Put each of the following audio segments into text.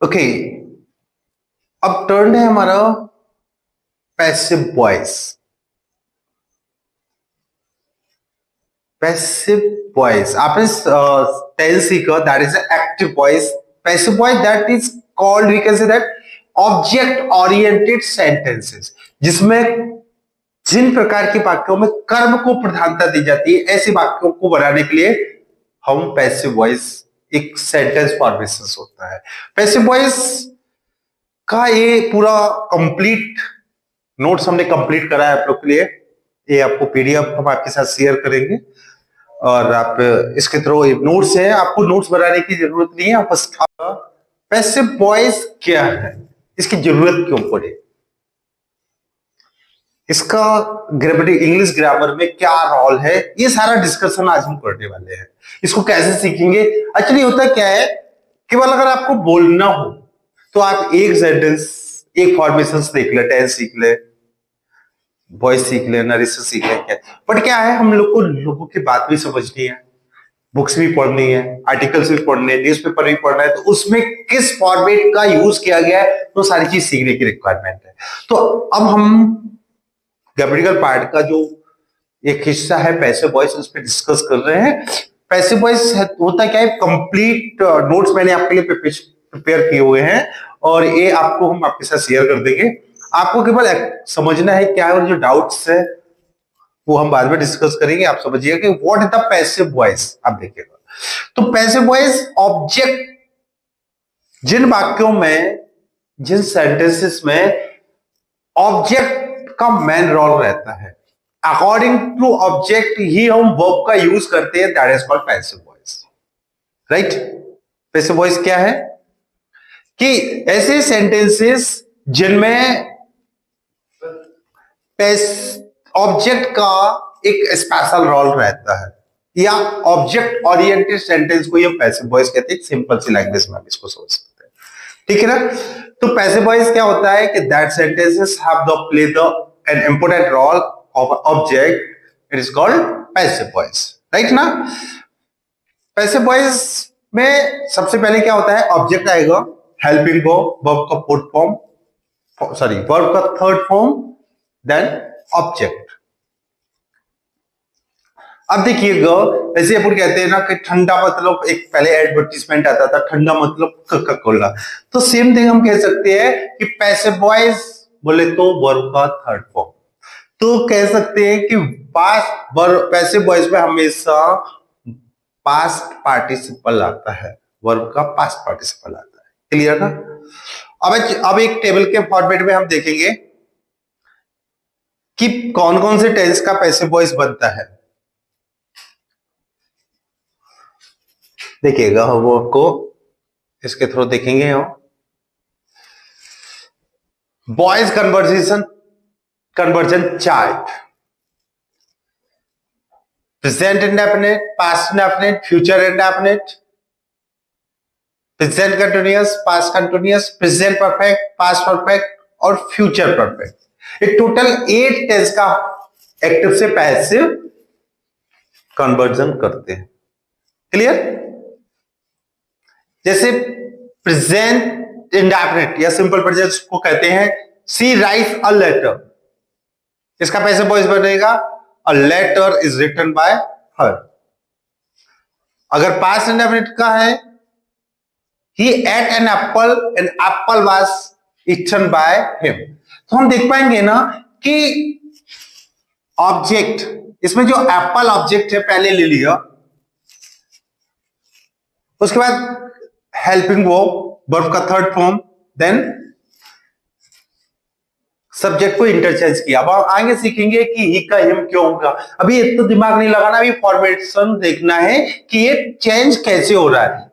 Okay, अब turn है हमारा पैसिव वॉइस। पैसिव वॉइस आपने टेंस सीखा, that is active voice. Passive voice that is called, we can say that object oriented sentences, जिसमें जिन प्रकार के वाक्यों में कर्म को प्रधानता दी जाती है, ऐसे वाक्यों को बनाने के लिए हम पैसिव वॉइस एक सेंटेंस फॉर्मेशन होता है। पैसिव वॉइस का ये पूरा कंप्लीट नोट्स हमने कंप्लीट करा है आप लोग के लिए। ये आपको पीडीएफ हम आपके साथ शेयर करेंगे और आप इसके थ्रू नोट्स है, आपको नोट्स बनाने की जरूरत नहीं है। आप बस पैसिव वॉइस क्या है, इसकी जरूरत क्यों पड़े, इसका ग्रामेटिक इंग्लिश ग्रामर में क्या रोल है, ये सारा डिस्कशन आज हम करने वाले हैं। इसको कैसे सीखेंगे? एक्चुअली होता क्या है, केवल अगर आपको बोलना हो तो आप एक सेंटेंस, एक फॉर्मेशन देख ले, टेंस सीख ले, वॉइस सीख ले, नरेशन सीख ले, क्या बट क्या है, हम लोग को लोगों की बात भी समझनी है, बुक्स भी पढ़नी है, आर्टिकल्स भी पढ़ने हैं, न्यूज़पेपर भी पढ़ना है, तो उसमें किस फॉर्मेट का यूज किया गया है, तो सारी चीज सीखने की रिक्वायरमेंट है। तो अब हम ग्रामेटिकल पार्ट का जो एक हिस्सा है पैसिव वॉइस, उस पर डिस्कस कर रहे हैं। पैसिव वॉइस होता क्या है, कंप्लीट नोट्स मैंने आपके लिए प्रिपेयर किए हुए हैं और ये आपको हम आपके साथ शेयर कर देंगे। आपको केवल समझना है क्या है, और जो डाउट्स है वो हम बाद में डिस्कस करेंगे। आप समझिएगा कि what is the passive voice. आप देखिएगा, तो पैसिव वॉइस ऑब्जेक्ट, जिन वाक्यों में, जिन सेंटेंसेस में ऑब्जेक्ट का मेन रोल रहता है, अकॉर्डिंग टू ऑब्जेक्ट ही हम वर्ब का यूज करते हैं, that is called passive voice. Right? Passive voice क्या है कि ऐसे सेंटेंसेस जिनमें ऑब्जेक्ट का एक स्पेशल रोल रहता है, या ऑब्जेक्ट ओरिएंटेड सेंटेंस को ये पैसिव वॉइस कहते हैं। सिंपल सी लैंग्वेज में आप इसको समझ सकते हैं, ठीक है ना? तो पैसिव वॉइस क्या होता है कि that sentences have the play the an important role of object, it is called passive voice. Right ना? पैसिव वॉइस में सबसे पहले क्या होता है, ऑब्जेक्ट आएगा, हेल्पिंग वर्ब, वर्ब का फोर्थ फॉर्म, सॉरी वर्ब का थर्ड फॉर्म, देन ऑब्जेक्ट। अब देखिएगा, ऐसे अपन कहते हैं ना कि ठंडा मतलब, एक पहले एडवर्टीजमेंट आता था, ठंडा मतलब कोका कोला, तो सेम थिंग हम कह सकते हैं कि पैसिव वॉइस बोले तो वर्ब का थर्ड फॉर्म। तो कह सकते हैं कि पास्ट वर्ब, पैसिव वॉइस में हमेशा पास्ट पार्टिसिपल आता है, वर्ब का पास्ट पार्टिसिपल आता है। क्लियर ना? अब एक टेबल के फॉर्मेट में हम देखेंगे कि कौन कौन से टेंस का पैसिव वॉइस बनता है। देखिएगा, वो आपको इसके थ्रू देखेंगे हम। Voice conversion chart, present indefinite, past indefinite, future indefinite, present continuous, past continuous, present perfect, past perfect और फ्यूचर परफेक्ट। ये टोटल 8 टेंस का एक्टिव से पैसिव कन्वर्जन करते हैं। क्लियर? जैसे प्रेजेंट इंडेफिनिट या सिंपल प्रेजेंट को कहते हैं, सी राइट्स अ लेटर, इसका पैसिव वॉइस बनेगा a letter is written by her. अगर पास्ट इंडेफिनिट का है, he ate an apple and apple was eaten by him, तो हम देख पाएंगे ना कि ऑब्जेक्ट, इसमें जो एप्पल ऑब्जेक्ट है पहले ले लिया, उसके बाद हेल्पिंग वर्ब का थर्ड फॉर्म, देन सब्जेक्ट को इंटरचेंज किया। अब आगे सीखेंगे कि ही का हिम क्यों होगा। अभी इतना दिमाग नहीं लगाना, अभी फॉर्मेशन देखना है कि ये चेंज कैसे हो रहा है।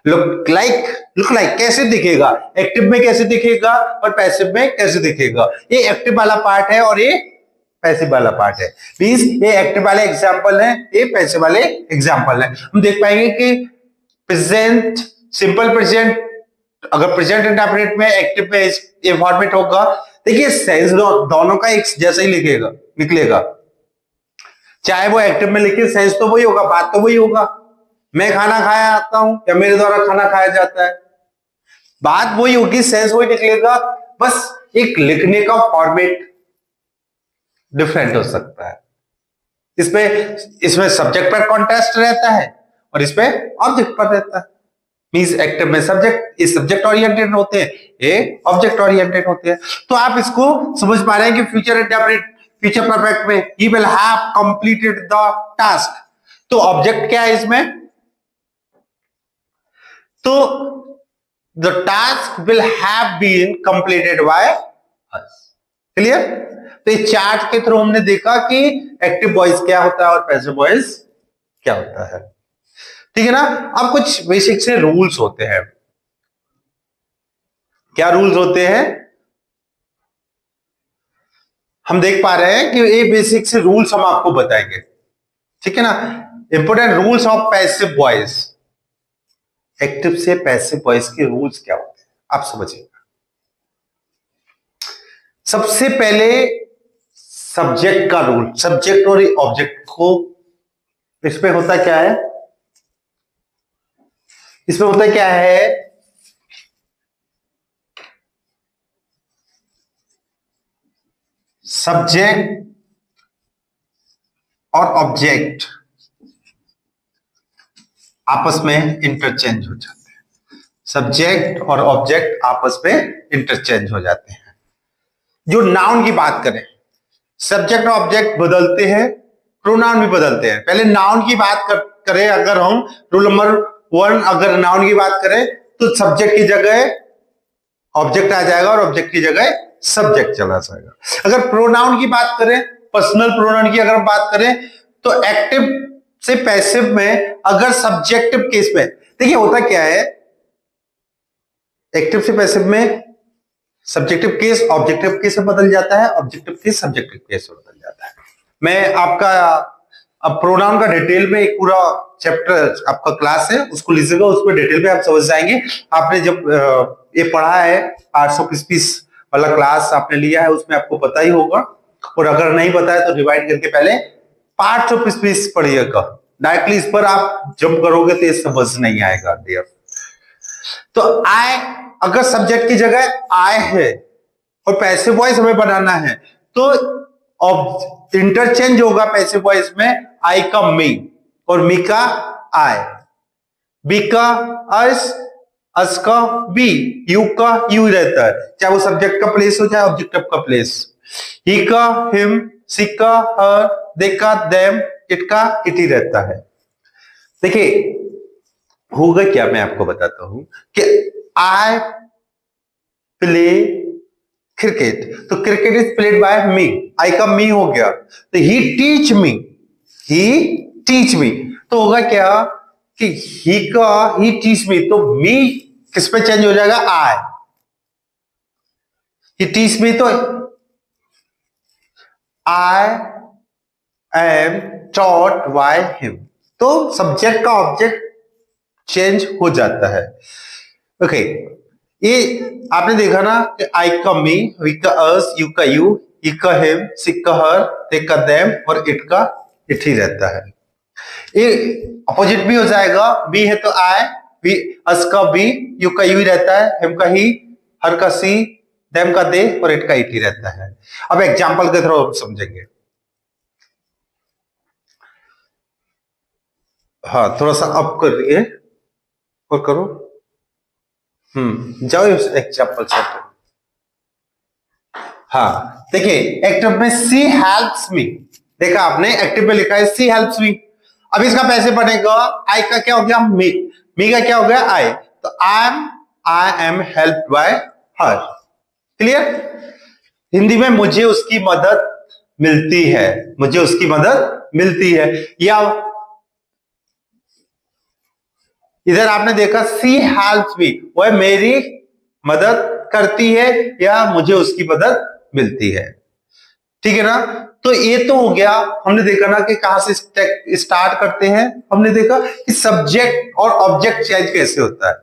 लुक लाइक कैसे दिखेगा, एक्टिव में कैसे दिखेगा और पैसिव में कैसे दिखेगा। ये एक्टिव वाला पार्ट है और ये पैसिव वाला पार्ट है। मींस ये एक्टिव वाले एग्जांपल है, ये पैसिव वाले एग्जांपल है। हम देख पाएंगे कि प्रेजेंट, सिंपल प्रेजेंट, अगर प्रेजेंट इंडेफिनिट में, एक्टिव में ये फॉर्मेट होगा, देखिए सेंस दोनों का एक जैसा ही निकलेगा। चाहे वो एक्टिव में लिखे, सेंस तो वही होगा, बात तो वही होगा। मैं खाना खाया आता हूं या मेरे द्वारा खाना खाया जाता है, बात वही होगी, सेंस वही निकलेगा, बस एक लिखने का फॉर्मेट डिफरेंट हो सकता है। इसमें सब्जेक्ट पर कॉन्टेस्ट रहता है और इसमें ऑब्जेक्ट पर रहता है। मींस एक्टिव में सब्जेक्ट, ये सब्जेक्ट ओरिएंटेड होते हैं, ये ऑब्जेक्ट ओरिएंटेड होते हैं। तो आप इसको समझ पा रहे हैं कि फ्यूचर इंडेफिनिट, फ्यूचर परफेक्ट में he will have completed the task. तो ऑब्जेक्ट क्या है इसमें? तो the task will have been completed by us. Clear? तो इस चार्ट के थ्रू हमने देखा कि एक्टिव वॉइस क्या होता है और पैसिव वॉइस क्या होता है। ठीक है ना? अब कुछ बेसिक से रूल्स होते हैं। क्या रूल्स होते हैं? हम देख पा रहे हैं कि ये बेसिक से रूल्स हम आपको बताएंगे। ठीक है ना? Important rules of passive voice. Active से पैसिव वॉइस के रूल्स क्या होते हैं आप समझिएगा। सबसे पहले सब्जेक्ट का रूल, सब्जेक्ट और ऑब्जेक्ट को, इसमें होता क्या है? इसमें होता क्या है? सब्जेक्ट और ऑब्जेक्ट आपस में इंटरचेंज हो जाते हैं। सब्जेक्ट और ऑब्जेक्ट आपस में इंटरचेंज हो जाते हैं। जो नाउन की बात करें, सब्जेक्ट और ऑब्जेक्ट बदलते हैं, प्रोनाउन भी बदलते हैं। पहले नाउन की बात करें, अगर हम रूल नंबर 1 अगर नाउन की बात करें तो सब्जेक्ट की जगह ऑब्जेक्ट आ जाएगा और ऑब्जेक्ट की जगह सब्जेक्ट चला जाएगा। अगर प्रोनाउन की बात करें, पर्सनल प्रोनाउन की अगर हम बात करें, तो एक्टिव से पैसिव में अगर सब्जेक्टिव केस में, देखिए होता क्या है, एक्टिव से पैसिव में सब्जेक्टिव केस ऑब्जेक्टिव केस में बदल जाता है, ऑब्जेक्टिव केस सब्जेक्टिव केस में बदल जाता है। मैं आपका अब प्रोनाउन का डिटेल में एक पूरा चैप्टर आपका क्लास है, उसको लीजिएगा, उसमें डिटेल में आप समझ जाएंगे। आपने जब ये पढ़ा है पार्ट्स ऑफ स्पीच वाला क्लास आपने लिया है, उसमें आपको पता ही होगा, और अगर नहीं पता है तो रिवाइंड करके पहले पार्ट्स ऑफ स्पीच पढ़िएगा। डायरेक्टली इस पर आप जंप करोगे तो ये समझ नहीं आएगा डियर। तो आई, अगर सब्जेक्ट की जगह आई है और पैसिव वॉइस हमें बनाना है, तो इंटरचेंज होगा पैसिव वॉइस में आई का मी और मी का आई, बी का अस का बी, यू का यू रहता है, चाहे वो सब्जेक्ट का प्लेस हो चाहे ऑब्जेक्टिव का प्लेस। ही का हिम, सी का हर, दे का देम, इट का इट ही रहता है। देखिए होगा क्या, मैं आपको बताता हूं कि आई प्ले क्रिकेट, तो क्रिकेट इज प्लेड बाय मी, आई का मी हो गया, तो ही टीच मी, ही टीच मी, तो होगा क्या कि ही का ही टीच मी, तो मी किस पे चेंज हो जाएगा? आई। ही टीच मी, तो I am taught by him, तो सब्जेक्ट का ऑब्जेक्ट चेंज हो जाता है। ओके, ये आपने देखा ना कि आई का मी, वी का अस, यू का यू, ही का हिम, सी का हर, दे का देम और इट का इट ही रहता है। ये अपोजिट भी हो जाएगा, बी है तो आई, वी अस का बी, यू का यू ही रहता है, हिम का ही, हर का सी, देम का दे और इट का इट ही रहता है। अब एग्जांपल के थ्रू समझेंगे। हाँ, थोड़ा सा अप करिए और करो, जाओ एग्जांपल सेट। हाँ देखिए, एक्टिव में सी हेल्प्स मी, देखा आपने एक्टिव में लिखा है सी हेल्प्स मी। अब इसका पैसे बनेगा, आई का क्या हो गया? मी, मी का क्या हो गया? आई, तो I am helped bye her. Clear? Hindi में मुझे उसकी मदद मिलती है, मुझे उसकी मदद मिलती है, या इधर आपने देखा सी हेल्प्स मी, वह मेरी मदद करती है या मुझे उसकी मदद मिलती है। ठीक है ना? तो ये तो हो गया, हमने देखा ना कि कहां से स्टार्ट करते हैं, हमने देखा कि सब्जेक्ट और ऑब्जेक्ट चेंज कैसे होता है।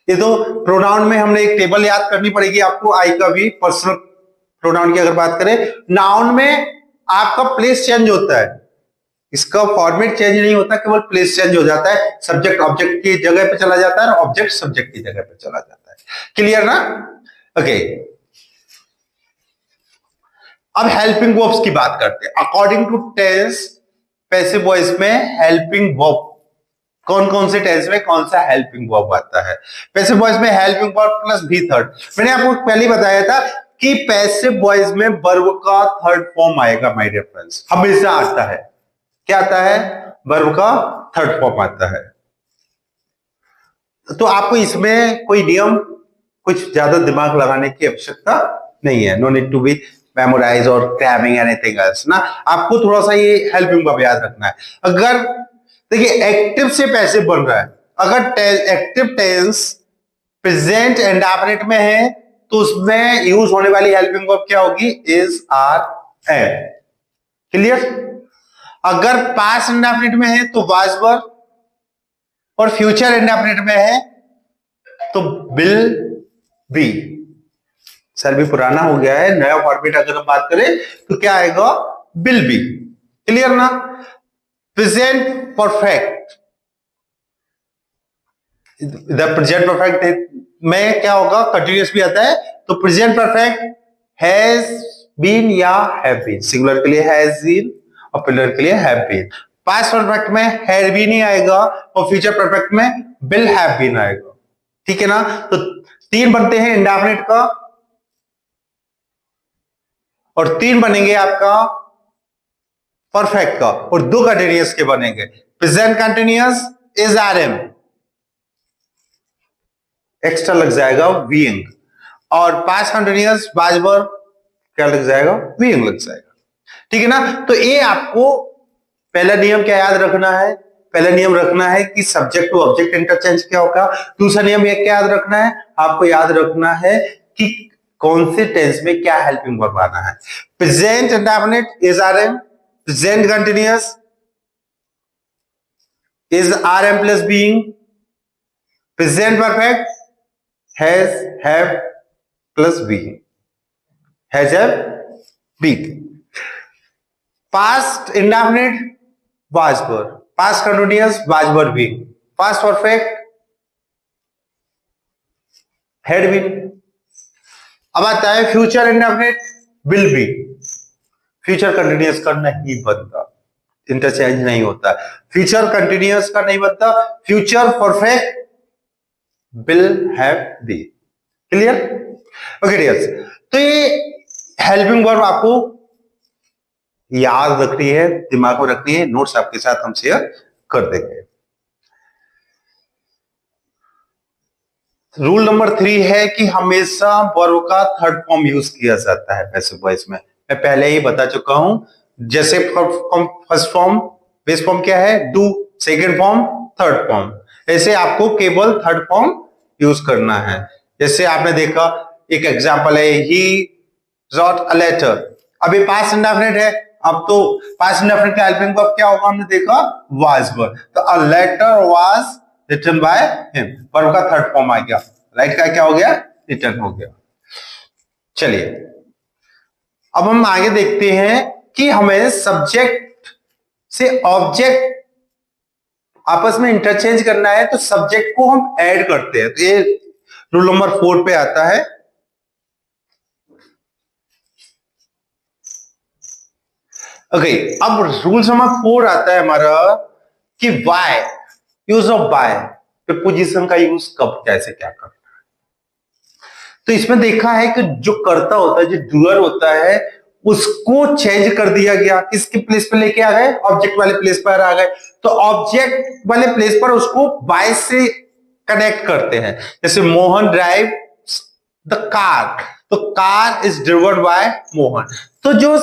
ये तो प्रोनाउन में हमने एक टेबल याद करनी पड़ेगी आपको, आई का भी, पर्सनल प्रोनाउन की अगर बात करें। नाउन में आपका प्लेस चेंज होता है, इसका फॉर्मेट चेंज नहीं होता, केवल प्लेस चेंज हो जाता है, सब्जेक्ट ऑब्जेक्ट की जगह पे चला जाता है और ऑब्जेक्ट सब्जेक्ट की जगह पे चला जाता है। क्लियर ना? ओके, अब हेल्पिंग वर्ब्स की बात करते हैं। According to tense, passive voice में हेल्पिंग वर्ब कौन कौन से टेंस में कौन सा हेल्पिंग वर्ब आता है? पैसिव वॉइस में helping verb plus be third. मैंने आपको पहले ही बताया था कि पैसिव वॉइस में वर्ब का थर्ड फॉर्म आएगा माय डियर फ्रेंड्स, हमेशा आता है। क्या आता है? वर्ब का थर्ड फॉर्म आता है। तो आपको इसमें कोई नियम, कुछ ज्यादा दिमाग लगाने की आवश्यकता नहीं है। No need to be memorize और क्रैमिंग एनीथिंग एल्स ना। आपको थोड़ा सा ये हेल्पिंग वर्ब याद रखना है। अगर देखिए एक्टिव से पैसिव बन रहा है, अगर एक्टिव टेंस प्रेजेंट इंडेफिनिट में है तो उसमें यूज होने वाली हेल्पिंग वर्ब क्या होगी? Is, are, am. क्लियर? अगर पास्ट इंडेफिनिट में है तो वाज वर, और फ्यूचर इंडेफिनिट में है तो विल बी। सर भी पुराना हो गया है, नया फॉर्मेट अगर हम बात करें तो क्या आएगा? Will be. क्लियर ना? Present perfect, the present perfect में क्या होगा? कंटिन्यूअस भी आता है, तो प्रेजेंट परफेक्ट हैज बीन या हैव बीन, सिंगुलर के लिए हैज बीन और प्लूरल के लिए हैव बीन। पास्ट परफेक्ट में हैड बीन ही आएगा और फ्यूचर परफेक्ट में विल हैव बीन आएगा। ठीक है ना? तो तीन बनते हैं इंडेफिनिट का और तीन बनेंगे आपका परफेक्ट का, और दो कंटिन्यूअस के बनेंगे। Present continuous is are am, extra लग जाएगा बीइंग, और पास्ट कंटिन्यूअस वाज वर क्या लग जाएगा? बीइंग लग जाएगा। ठीक है ना? तो ये आपको पहला नियम क्या याद रखना है? पहला नियम रखना है कि सब्जेक्ट टू ऑब्जेक्ट इंटरचेंज क्या होगा। दूसरा नियम ये क्या याद रखना है? आपको याद रखना है कि कौन से टेंस में क्या हेल्पिंग वर्ब आना है। Present indefinite is are am, present continuous is are am plus being, present perfect has, have plus being, has, have, being. Past indefinite was were, past continuous was were being, past perfect had been. अब आता है future indefinite will be. Future continuous का नहीं बनता, interchange नहीं होता। Future continuous का नहीं बनता, future perfect will have be. Clear? Okay dears, तो ये हेल्पिंग वर्ब आपको याद रखनी है, दिमाग में रखनी है। नोट्स आपके साथ हम शेयर कर देंगे। रूल नंबर 3 है कि हमेशा वर्ब का थर्ड फॉर्म यूज किया जाता है पैसिव वॉइस में। मैं पहले ही बता चुका हूं, जैसे फर्स्ट फॉर्म, बेस फॉर्म क्या है? Do, second form, third form. ऐसे आपको केवल थर्ड फॉर्म यूज करना है। जैसे आपने देखा एक एग्जांपल है, ही रोट अ लेटर। अभी पास्ट इंडेफिनिट है, अब तो पास्ट इंडेफिनिट का हेल्पिंग वर्ब क्या होगा? हमने देखा वाज वर, तो a letter was written by him, verb का थर्ड फॉर्म आ गया। राइट का क्या हो गया? रिटन हो गया। चलिए अब हम आगे देखते हैं कि हमें सब्जेक्ट से ऑब्जेक्ट आपस में इंटरचेंज करना है, तो सब्जेक्ट को हम ऐड करते हैं। तो ये रूल नंबर 4 पे आता है। ओके, अब रूल नंबर 4 आता है हमारा कि by, use of by, preposition का यूज कब कैसे क्या करना है। तो इसमें देखा है कि जो कर्ता होता है, जो डूअर होता है, उसको चेंज कर दिया गया। किसके प्लेस पे लेके आ गए? ऑब्जेक्ट वाले प्लेस पर आ गए। तो ऑब्जेक्ट वाले प्लेस पर उसको बाय से कनेक्ट करते हैं। जैसे मोहन ड्राइव द कार, तो car is driven by Mohan. तो जो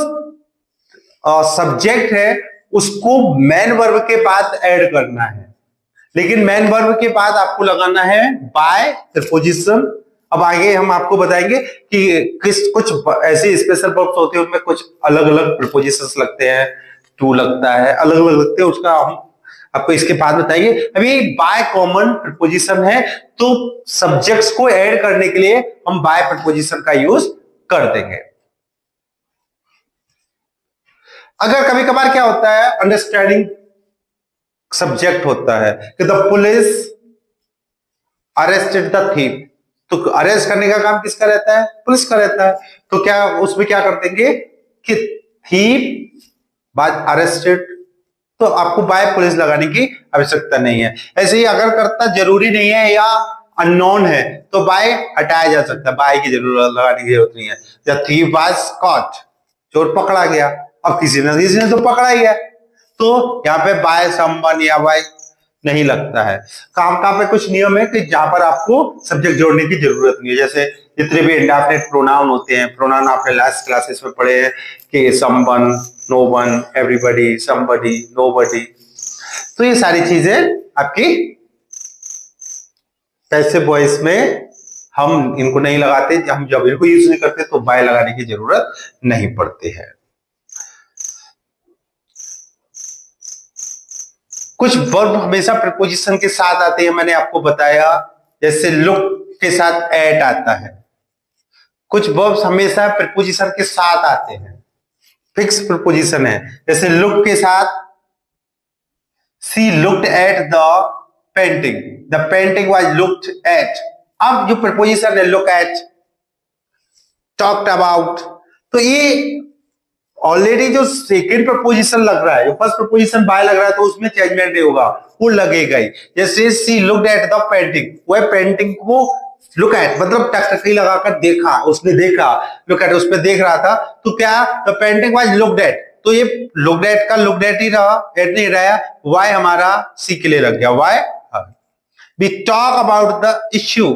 सब्जेक्ट है उसको मेन वर्ब के बाद ऐड करना है, लेकिन मेन वर्ब के बाद आपको लगाना है बाय प्रीपोजिशन। अब आगे हम आपको बताएंगे कि किस कुछ ऐसे स्पेशल वर्ब्स होते हैं उनमें कुछ अलग अलग प्रीपोजिशंस लगते हैं, टू लगता है, अलग अलग लगते हैं, उसका हम आपको इसके बाद बताएंगे। अभी बाय कॉमन प्रीपोजिशन है, तो सब्जेक्ट्स को ऐड करने के लिए हम बाय प्रीपोजिशन का यूज कर देंगे। अगर कभी कभार क्या होता है, अंडरस्टैंडिंग सब्जेक्ट होता है कि the police arrested the thief, तो अरेस्ट करने का काम किसका रहता है? पुलिस का रहता है। तो क्या उसमें क्या कर देंगे कि थीफ बाय अरेस्टेड, तो आपको बाय पुलिस लगाने की आवश्यकता नहीं है। ऐसे ही अगर कर्ता जरूरी नहीं है या अननोन है तो बाय हटाया जा सकता है, बाय की जरूरत लगाने की जरूरत नहीं है। या थीफ वाज कॉट, चोर पकड़ा गया, अब किसी ने तो पकड़ा ही है, तो यहाँ पे बाय समवन या बाय नहीं लगता है। काम पे कुछ नियम है कि जहां पर आपको सब्जेक्ट जोड़ने की जरूरत नहीं है। जैसे जितने भी इंडेफिनिट प्रोनाउन होते हैं, प्रोनाउन आपने लास्ट क्लासेस में पढ़े हैं कि someone, no one, everybody, somebody, nobody, तो ये सारी चीजें आपकी पैसिव वॉइस में हम इनको नहीं लगाते, हम जब इनको यूज नहीं करते तो बाय लगाने की जरूरत नहीं पड़ती है। कुछ वर्ब हमेशा प्रीपोजिशन के साथ आते हैं, मैंने आपको बताया, जैसे लुक के साथ एट आता है। कुछ वर्ब्स हमेशा प्रीपोजिशन के साथ आते हैं, फिक्स प्रीपोजिशन है। जैसे लुक के साथ she looked at the painting, the painting was looked at. अब जो प्रीपोजिशन है लुक एट, टॉक्ड अबाउट, तो ये ऑलरेडी जो सेकेंड प्रपोजिशन लग रहा है, जो फर्स्ट प्रपोजिशन बाय लग रहा है, तो उसमें चेंजमेंट नहीं होगा, वो लगेगा ही। जैसे सी लुक्ड एट द पेंटिंग, वह पेंटिंग को लुक एट मतलब टकटकी लगाकर देखा, उसने देखा, लुक एट उस पर देख रहा था, तो क्या the painting was looked at, तो ये लुक्ड एट का लुक्ड एट ही रहा, एट नहीं रहा, वाई हमारा सी के लिए लग गया, वाई। We talk about the issue,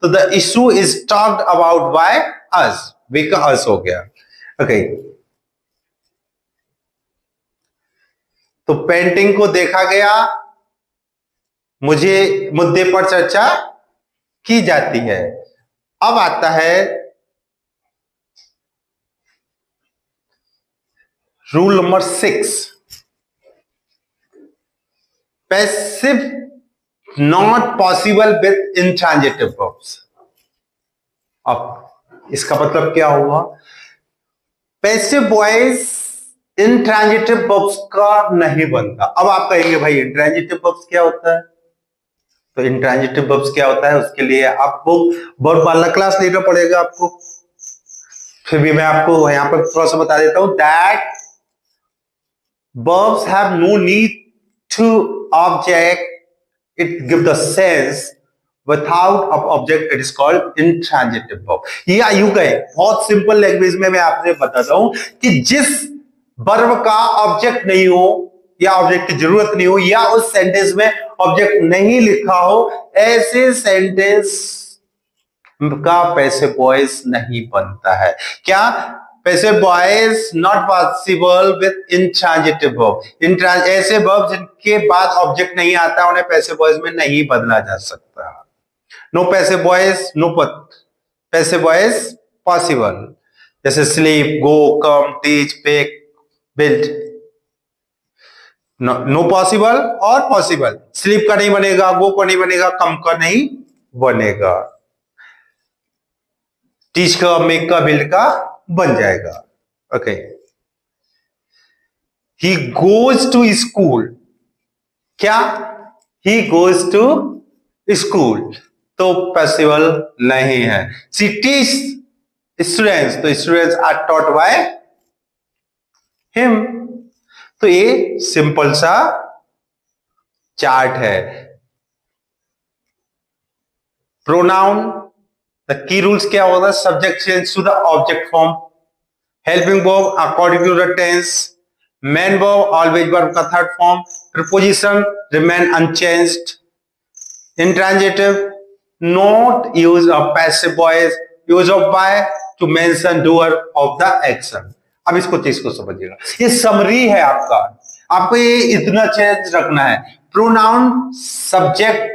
तो the issue is talked about by us, we का अस हो गया। ओके, तो पेंटिंग को देखा गया, मुझे मुद्दे पर चर्चा की जाती है। अब आता है rule number 6, passive not possible with intransitive verbs. अब इसका मतलब क्या हुआ? पैसिव वॉइस इंट्रांजिटिव वर्ब्स का नहीं बनता। अब आप कहेंगे भाई इंट्रांजिटिव वर्ब्स क्या होता है? तो इंट्रांजिटिव वर्ब्स क्या होता है, उसके लिए आपको वर्ब वाला क्लास लेना पड़ेगा आपको। फिर भी मैं आपको यहां पर थोड़ा सा बता देता हूं that verbs have no need to object, it give the sense without an object, it is called intransitive verb। या यूं कहे बहुत सिंपल लैंग्वेज में मैं आपसे बताता हूं कि जिस वर्ब का ऑब्जेक्ट नहीं हो या ऑब्जेक्ट की जरूरत नहीं हो या उस सेंटेंस में ऑब्जेक्ट नहीं लिखा हो, ऐसे सेंटेंस का पैसिव वॉइस नहीं बनता है। क्या? Passive voice not possible with intransitive verb, ऐसे वर्ब जिनके बाद ऑब्जेक्ट नहीं आता उन्हें पैसिव वॉइस में नहीं बदला जा सकता। No passive voice, no passive voice possible, जैसे sleep, go, come, teach, pick, build. No possible और पॉसिबल, स्लीप का नहीं बनेगा, गो का नहीं बनेगा, कम का नहीं बनेगा, टीच का, मेक का, बिल्ड का बन जाएगा। Okay, he goes to school, क्या? ही गोज टू स्कूल, तो पॉसिबल नहीं है। शी टीच स्टूडेंट्स, तो students are taught by him. तो ये सिंपल सा चार्ट है। प्रोनाउन, द की रूल्स क्या होगा? Subject change to the object form, helping verb according to the tense, main verb always verb का third form, preposition remain unchanged, intransitive not use of passive voice, use of by to mention doer of the action. अब इसको चीज को समझिएगा, ये summary है आपका, आपको ये इतना चेंज रखना है। प्रोनाउन सब्जेक्ट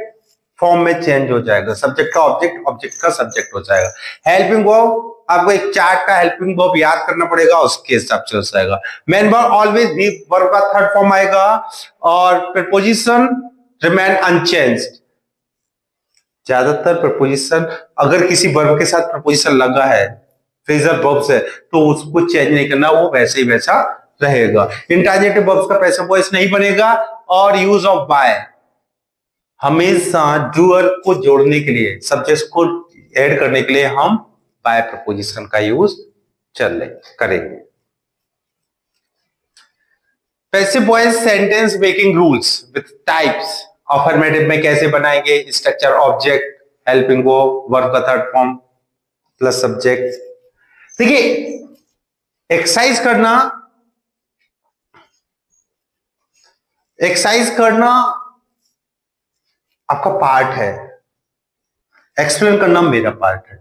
फॉर्म में चेंज हो जाएगा, सब्जेक्ट का ऑब्जेक्ट, ऑब्जेक्ट का सब्जेक्ट हो जाएगा। हेल्पिंग वर्ब आपको एक चार्ट का हेल्पिंग वर्ब याद करना पड़ेगा, उसके हिसाब से हो जाएगा। मेन वर्ब ऑलवेज भी वर्ब का थर्ड फॉर्म आएगा, और प्रीपोजिशन रिमेन अनचेंज्ड। ज्यादातर प्रीपोजिशन अगर किसी वर्ब के साथ प्रीपोजिशन लगा है, फ्रेजल वर्ब्स है, तो उसको चेंज नहीं करना, वो वैसे ही वैसा रहेगा। इंट्रांजिटिव वर्ब्स का पैसिव वॉइस नहीं बनेगा, और यूज ऑफ बाय हमेशा डूअर को जोड़ने के लिए, सब्जेक्ट को ऐड करने के लिए हम बाय प्रपोजिशन का यूज करेंगे। Passive voice sentence making rules with types. Affirmative में कैसे बनाएंगे? Structure, object, helping verb, verb का थर्ड फॉर्म प्लस सब्जेक्ट। देखिए एक्सरसाइज करना आपका पार्ट है, एक्सप्लेन करना मेरा पार्ट है।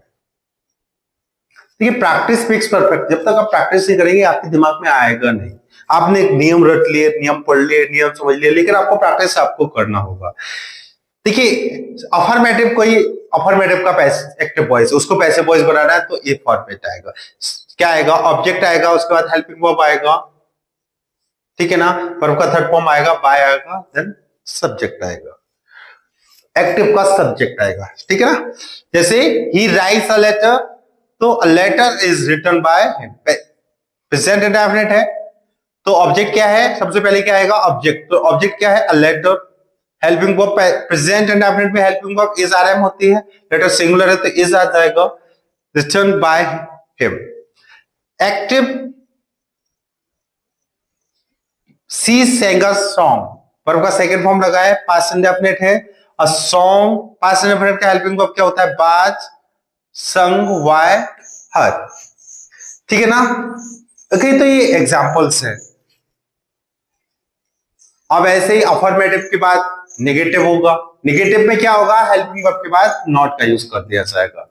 देखिए प्रैक्टिस मेक्स परफेक्ट। जब तक आप प्रैक्टिस नहीं करेंगे आपके दिमाग में आएगा नहीं। आपने एक नियम रट लिए, नियम पढ़ लिए, नियम समझ लिए, लेकिन आपको प्रैक्टिस आपको करना होगा। देखिए अफर्मेटिव का एक्टिव वॉइस, उसको पैसिव वॉइस बनाना है तो ये फॉर्मेट आएगा। क्या आएगा? ऑब्जेक्ट आएगा, उसके बाद हेल्पिंग वर्ब आएगा, ठीक है ना, वर्ब का थर्ड फॉर्म आएगा, बाय आएगा, देन सब्जेक्ट आएगा, एक्टिव का सब्जेक्ट आएगा, ठीक है ना। जैसे ही राइट्स अ लेटर, तो a letter is written by him, present indefinite है, तो ऑब्जेक्ट क्या है? सबसे पहले क्या आएगा? ऑब्जेक्ट। तो ऑब्जेक्ट क्या है? A letter. Helping verb present indefinite में हेल्पिंग वर्ब इज आरएम होती है, लेटर सिंगुलर है तो इज आ जाएगा, written by him. Active, she sang a song, verb का सेकंड फॉर्म लगा है, पास्ट इंडेफिनिट है। अ सॉन्ग, पास्ट इंडेफिनिट का हेल्पिंग वर्ब क्या होता है? बाज, संग, बाय हर, ठीक है ना। ओके, तो ये एग्जांपल्स हैं। अब ऐसे ही अफर्मेटिव के बाद नेगेटिव होगा। नेगेटिव में क्या होगा? हेल्पिंग वर्ब के बाद नॉट का यूज कर दिया जाएगा।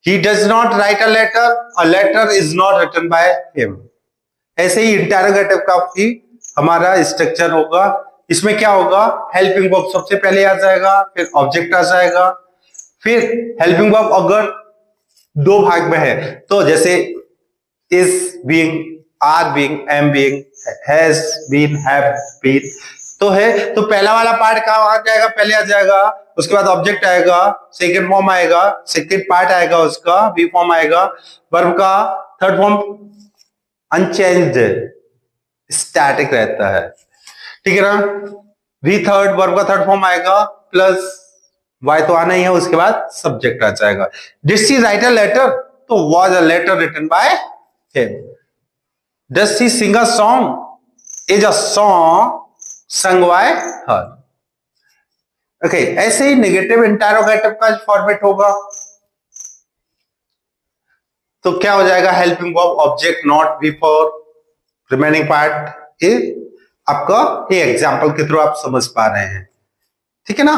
He does not write a letter is not written by him। ऐसे ही इंटरोगेटिव का भी हमारा स्ट्रक्चर होगा। इसमें क्या होगा? हेल्पिंग वर्ब सबसे पहले आ जाएगा, फिर ऑब्जेक्ट आ जाएगा, फिर हेल्पिंग वर्ब अगर दो भाग में है तो जैसे is being, are being, am being, has been, have been, तो है तो पहला वाला पार्ट कहां आ जाएगा? पहले आ जाएगा, उसके बाद ऑब्जेक्ट आएगा, सेकंड फॉर्म आएगा, सेकंड पार्ट आएगा, उसका बी फॉर्म आएगा, वर्ब का थर्ड फॉर्म अनचेंज्ड स्टैटिक रहता है, ठीक है ना। वी थर्ड, वर्ब का थर्ड फॉर्म आएगा, प्लस वाई तो आना ही है, उसके बाद सब्जेक्ट आ जाएगा। Did she write a letter, तो was a letter written by him. Does she sing a song, is a song sung by her। Okay, ऐसे ही नेगेटिव इंटरोगेटिव का फॉर्मेट होगा, तो क्या हो जाएगा? Helping verb, object, not, before, remaining part. ये आपका ये एग्जांपल के थ्रू आप समझ पा रहे हैं, ठीक है ना।